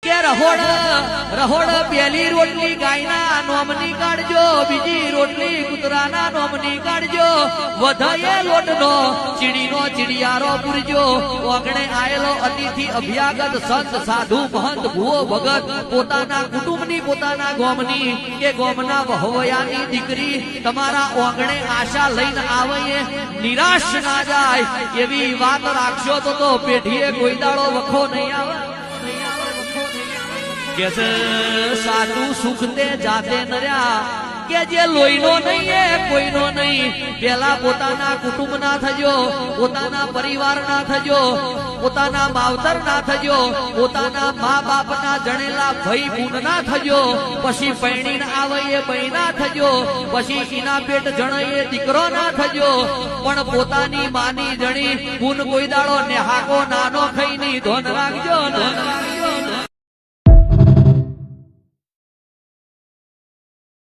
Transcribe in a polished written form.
કે રહોડ રહોડ પેલી રોટલી ગાયના નોમની કાઢજો, બીજી રોટલી કૂતરાના નોમની કાઢજો, વધાયે લોટનો ચીડીનો ચીડિયારો પૂરજો. ઓગણે આયેલો અતિથિ અભ્યાગત સંત સાધુ મહંત ભૂવો ભગત પોતાના કુટુંબની પોતાના ગોમની કે ગોમના વહવયાની દીકરી તમારા ઓગણે આશા લઈને આવે, નિરાશ ના જાય એવી વાત રાખશો તો પેઢીએ કોઈ દાડો વખો નહીં આવે. કે સાધુ સુખ તે જાતે નર્યા કે જે લોહીનો નહીં એ કોઈનો નહીં. પેલા પોતાના કુટુંબ ના થજો, પોતાના પરિવાર ના થજો, પોતાના માવતર ના થજો, પોતાના મા બાપ ના જણેલા ભાઈ બૂન ના થજો, પછી પૈણીને આવે એ ભાઈ ના થજો, પછી એના પેટ જણે એ દીકરો ના થજો. પણ પોતાની માની જણી બૂન કોઈ દાડો નેહાકો નાનો ખાઈ નહીં ધોન રાખજો.